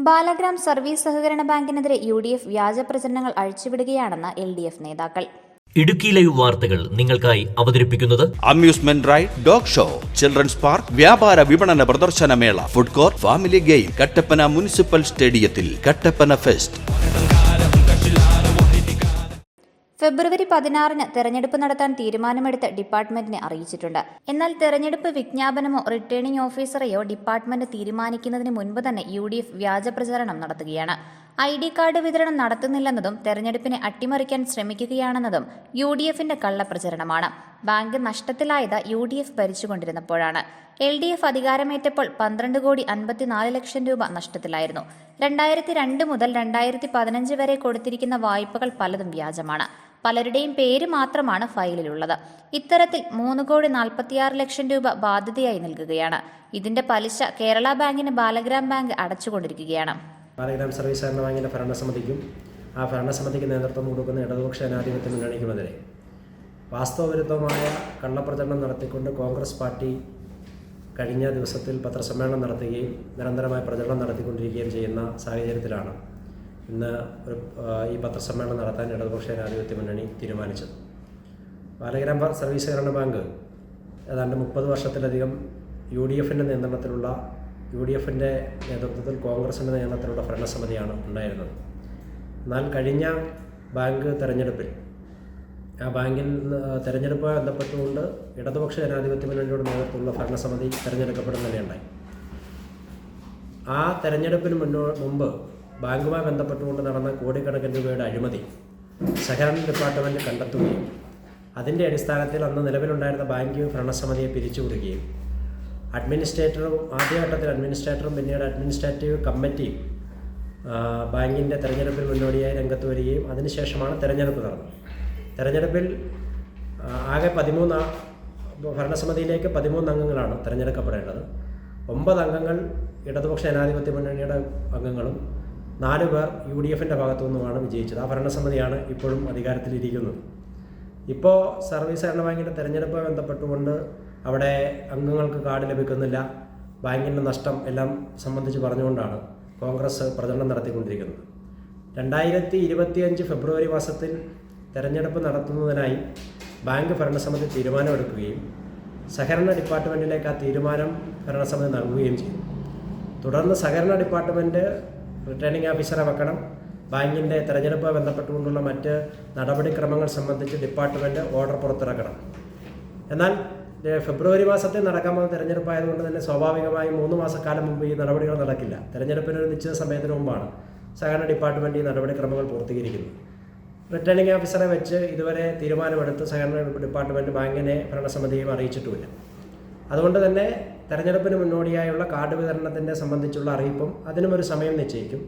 Balagram service സഹകരണ ബാങ്കിനെതിരെ UDF വ്യാജ പ്രചരണങ്ങൾ അഴിച്ചുവിടുകയാണെന്ന് LDF നേതാക്കൾ. ഇടുക്കി ലൈവ് വാർത്തകൾ നിങ്ങൾക്കായി അവതരിപ്പിക്കുന്നത് amusement ride, dog show, children's park, വ്യാപാര വിപണന പ്രദർശനമേള, food court, family game, Kattappana municipal സ്റ്റേഡിയത്തിൽ കട്ടപ്പന ഫെസ്റ്റ്. ഫെബ്രുവരി 16-ന് തെരഞ്ഞെടുപ്പ് നടത്താൻ തീരുമാനമെടുത്ത് ഡിപ്പാർട്ട്മെന്റിനെ അറിയിച്ചിട്ടുണ്ട്. എന്നാൽ തെരഞ്ഞെടുപ്പ് വിജ്ഞാപനമോ റിട്ടേണിംഗ് ഓഫീസറെയോ ഡിപ്പാർട്ട്മെന്റ് തീരുമാനിക്കുന്നതിന് മുൻപ് തന്നെ UDF വ്യാജ പ്രചാരണം നടത്തുകയാണ്. ID കാർഡ് വിതരണം നടത്തുന്നില്ലെന്നതും തെരഞ്ഞെടുപ്പിനെ അട്ടിമറിക്കാൻ ശ്രമിക്കുകയാണെന്നതും UDFന്റെ കള്ളപ്രചരണമാണ്. ബാങ്ക് നഷ്ടത്തിലായത് UDF ഭരിച്ചുകൊണ്ടിരുന്നപ്പോഴാണ്. LDF അധികാരമേറ്റപ്പോൾ 12,54 ലക്ഷം രൂപ നഷ്ടത്തിലായിരുന്നു. 2002 മുതൽ 2015 വരെ കൊടുത്തിരിക്കുന്ന വായ്പകൾ പലതും വ്യാജമാണ്. പലരുടെയും പേര് മാത്രമാണ് ഫയലിലുള്ളത്. ഇത്തരത്തിൽ 3,46 ലക്ഷം രൂപ ബാധ്യതയായി നൽകുകയാണ്. ഇതിന്റെ പലിശ കേരള ബാങ്കിന് ബാലഗ്രാം ബാങ്ക് അടച്ചുകൊണ്ടിരിക്കുകയാണ്. ബാലഗ്രാം സർവീസ് സഹകരണ ബാങ്കിൻ്റെ ഭരണസമിതിക്കും ആ ഭരണസമിതിക്ക് നേതൃത്വം കൊടുക്കുന്ന ഇടതുപക്ഷ ജനാധിപത്യ മുന്നണിക്കുമെതിരെ വാസ്തവവിരുദ്ധമായ കള്ളപ്രചരണം നടത്തിക്കൊണ്ട് കോൺഗ്രസ് പാർട്ടി കഴിഞ്ഞ ദിവസത്തിൽ പത്രസമ്മേളനം നടത്തുകയും നിരന്തരമായ പ്രചരണം നടത്തിക്കൊണ്ടിരിക്കുകയും ചെയ്യുന്ന സാഹചര്യത്തിലാണ് ഇന്ന് ഈ പത്രസമ്മേളനം നടത്താൻ ഇടതുപക്ഷ ജനാധിപത്യ മുന്നണി തീരുമാനിച്ചത്. ബാലഗ്രാം സർവീസ് സഹകരണ ബാങ്ക് ഏതാണ്ട് 30 വർഷത്തിലധികം UDFൻ്റെ നിയന്ത്രണത്തിലുള്ള UDFൻ്റെ നേതൃത്വത്തിൽ കോൺഗ്രസിൻ്റെ നിയന്ത്രണത്തിലുള്ള ഭരണസമിതിയാണ് ഉണ്ടായിരുന്നത്. എന്നാൽ കഴിഞ്ഞ ബാങ്ക് തെരഞ്ഞെടുപ്പിൽ ആ ബാങ്കിൽ തെരഞ്ഞെടുപ്പുമായി ബന്ധപ്പെട്ടുകൊണ്ട് ഇടതുപക്ഷ ജനാധിപത്യ മുന്നണിയുടെ നേതൃത്വത്തിലുള്ള ഭരണസമിതി തിരഞ്ഞെടുക്കപ്പെടുന്നതിനുണ്ടായി. ആ തെരഞ്ഞെടുപ്പിന് മുമ്പ് ബാങ്കുമായി ബന്ധപ്പെട്ടുകൊണ്ട് നടന്ന കോടിക്കണക്കിന് രൂപയുടെ അഴിമതി സഹകരണ ഡിപ്പാർട്ട്മെൻറ്റ് കണ്ടെത്തുകയും അതിൻ്റെ അടിസ്ഥാനത്തിൽ അന്ന് നിലവിലുണ്ടായിരുന്ന ബാങ്ക് ഭരണസമിതിയെ പിരിച്ചുവിടുകയും അഡ്മിനിസ്ട്രേറ്ററും ആദ്യഘട്ടത്തിൽ അഡ്മിനിസ്ട്രേറ്ററും പിന്നീട് അഡ്മിനിസ്ട്രേറ്റീവ് കമ്മിറ്റിയും ബാങ്കിൻ്റെ തെരഞ്ഞെടുപ്പിൽ മുന്നോടിയായി രംഗത്ത് വരികയും അതിനുശേഷമാണ് തെരഞ്ഞെടുപ്പ് നടന്നത്. തെരഞ്ഞെടുപ്പിൽ ആകെ 13 ഭരണസമിതിയിലേക്ക് 13 അംഗങ്ങളാണ് തിരഞ്ഞെടുക്കപ്പെടേണ്ടത്. 9 അംഗങ്ങൾ ഇടതുപക്ഷ ജനാധിപത്യ മുന്നണിയുടെ അംഗങ്ങളും 4 പേർ UDFൻ്റെ ഭാഗത്തു നിന്നുമാണ് വിജയിച്ചത്. ആ ഭരണസമിതിയാണ് ഇപ്പോഴും അധികാരത്തിലിരിക്കുന്നത്. ഇപ്പോൾ സർവീസ് സഹകരണ ബാങ്കിൻ്റെ തെരഞ്ഞെടുപ്പുമായി ബന്ധപ്പെട്ടുകൊണ്ട് അവിടെ അംഗങ്ങൾക്ക് കാർഡ് ലഭിക്കുന്നില്ല, ബാങ്കിൻ്റെ നഷ്ടം എല്ലാം സംബന്ധിച്ച് പറഞ്ഞുകൊണ്ടാണ് കോൺഗ്രസ് പ്രചരണം നടത്തിക്കൊണ്ടിരിക്കുന്നത്. 2025 ഫെബ്രുവരി മാസത്തിൽ തെരഞ്ഞെടുപ്പ് നടത്തുന്നതിനായി ബാങ്ക് ഭരണസമിതി തീരുമാനമെടുക്കുകയും സഹകരണ ഡിപ്പാർട്ട്മെൻറ്റിലേക്ക് ആ തീരുമാനം ഭരണസമിതി നൽകുകയും ചെയ്തു. തുടർന്ന് സഹകരണ ഡിപ്പാർട്ട്മെൻറ്റ് റിട്ടേണിംഗ് ഓഫീസറെ വെക്കണം, ബാങ്കിൻ്റെ തെരഞ്ഞെടുപ്പുമായി ബന്ധപ്പെട്ടുകൊണ്ടുള്ള മറ്റ് നടപടിക്രമങ്ങൾ സംബന്ധിച്ച് ഡിപ്പാർട്ട്മെൻറ്റ് ഓർഡർ പുറത്തിറക്കണം. എന്നാൽ ഫെബ്രുവരി മാസത്തിൽ നടക്കാൻ പോകുന്ന തെരഞ്ഞെടുപ്പായതുകൊണ്ട് തന്നെ സ്വാഭാവികമായും 3 മാസക്കാലം മുമ്പ് ഈ നടപടികൾ നടക്കില്ല. തെരഞ്ഞെടുപ്പിന് ഒരു നിശ്ചിത സമയത്തിന് മുമ്പാണ് സഹകരണ ഡിപ്പാർട്ട്മെൻറ്റ് ഈ നടപടിക്രമങ്ങൾ പൂർത്തീകരിക്കുന്നത്. റിട്ടേണിംഗ് ഓഫീസറെ വെച്ച് ഇതുവരെ തീരുമാനമെടുത്ത് സഹകരണ ഡിപ്പാർട്ട്മെൻറ്റ് ബാങ്കിനെ ഭരണസമിതിയും അറിയിച്ചിട്ടുമില്ല. അതുകൊണ്ട് തന്നെ തെരഞ്ഞെടുപ്പിന് മുന്നോടിയായുള്ള കാർഡ് വിതരണത്തിൻ്റെ സംബന്ധിച്ചുള്ള അറിയിപ്പും അതിനുമൊരു സമയം നിശ്ചയിക്കും.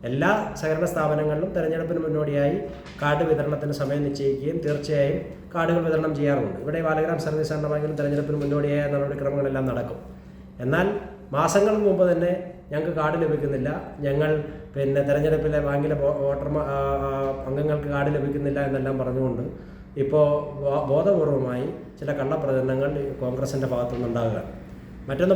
എല്ലാ സഹകരണ സ്ഥാപനങ്ങളിലും തെരഞ്ഞെടുപ്പിന് മുന്നോടിയായി കാർഡ് വിതരണത്തിന് സമയം നിശ്ചയിക്കുകയും തീർച്ചയായും കാർഡുകൾ വിതരണം ചെയ്യാറുണ്ട്. ഇവിടെ ബാലഗ്രാം സർവീസ് സഹകരണ ബാങ്കിലും തെരഞ്ഞെടുപ്പിന് മുന്നോടിയായ നടപടിക്രമങ്ങളെല്ലാം നടക്കും. എന്നാൽ മാസങ്ങൾക്ക് മുമ്പ് തന്നെ ഞങ്ങൾക്ക് കാർഡ് ലഭിക്കുന്നില്ല, ഞങ്ങൾ തെരഞ്ഞെടുപ്പിലെ ബാങ്കിലെ അംഗങ്ങൾക്ക് കാർഡ് ലഭിക്കുന്നില്ല എന്നെല്ലാം പറഞ്ഞുകൊണ്ട് ഇപ്പോൾ ബോധപൂർവമായി ചില കള്ളപ്രചരണങ്ങൾ കോൺഗ്രസിൻ്റെ ഭാഗത്തുനിന്നുണ്ടാകുക. മറ്റൊന്ന്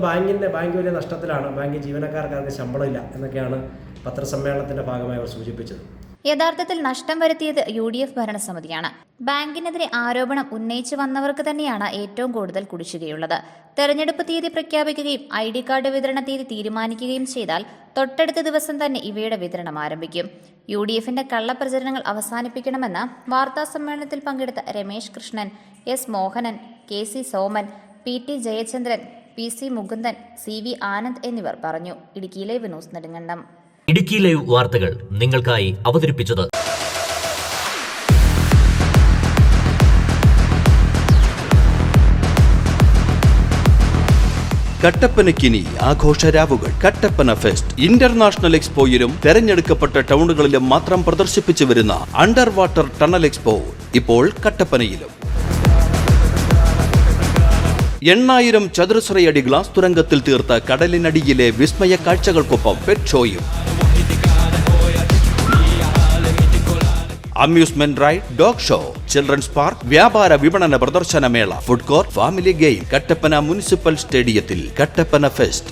ബാങ്ക് വലിയ നഷ്ടത്തിലാണ്, ബാങ്ക് ജീവനക്കാർക്ക് ശമ്പളമില്ല എന്നൊക്കെയാണ് പത്രസമ്മേളനത്തിൻ്റെ ഭാഗമായി അവർ സൂചിപ്പിച്ചത്. യഥാർത്ഥത്തിൽ നഷ്ടം വരുത്തിയത് UDF ഭരണസമിതിയാണ്. ബാങ്കിനെതിരെ ആരോപണം ഉന്നയിച്ചു വന്നവർക്ക് തന്നെയാണ് ഏറ്റവും കൂടുതൽ കുടിശ്ശികയുള്ളത്. തെരഞ്ഞെടുപ്പ് തീയതി പ്രഖ്യാപിക്കുകയും ID കാർഡ് വിതരണ തീയതി തീരുമാനിക്കുകയും ചെയ്താൽ തൊട്ടടുത്ത ദിവസം തന്നെ ഇവയുടെ വിതരണം ആരംഭിക്കും. UDFന്റെ കള്ളപ്രചരണങ്ങൾ അവസാനിപ്പിക്കണമെന്ന് വാർത്താസമ്മേളനത്തിൽ പങ്കെടുത്ത Ramesh Krishnan, S Mohanan, KC Soman, PT Jayachandran, PC Mukundan, CV Anand എന്നിവർ പറഞ്ഞു. Idukki live news Nedumkandam. Idukki live വാർത്തകൾ നിങ്ങൾക്കായി അവതരിപ്പിച്ചത് കട്ടപ്പനയ്ക്കിനി ആഘോഷരാവുകൾ. കട്ടപ്പന ഫെസ്റ്റ് ഇന്റർനാഷണൽ എക്സ്പോയിലും തെരഞ്ഞെടുക്കപ്പെട്ട ടൗണുകളിലും മാത്രം പ്രദർശിപ്പിച്ചു വരുന്ന അണ്ടർ വാട്ടർ ടണൽ എക്സ്പോ ഇപ്പോൾ കട്ടപ്പനയിലും. 8,000 ചതുരശ്രയടി ഗ്ലാസ് തുരങ്കത്തിൽ തീർത്ത കടലിനടിയിലെ വിസ്മയ കാഴ്ചകൾക്കൊപ്പം പെറ്റ് ഷോയും. Amusement ride, dog show, children's park, വ്യാപാര വിപണന പ്രദർശനമേള, food court, family game, Kattappana municipal സ്റ്റേഡിയത്തിൽ കട്ടപ്പന ഫെസ്റ്റ്.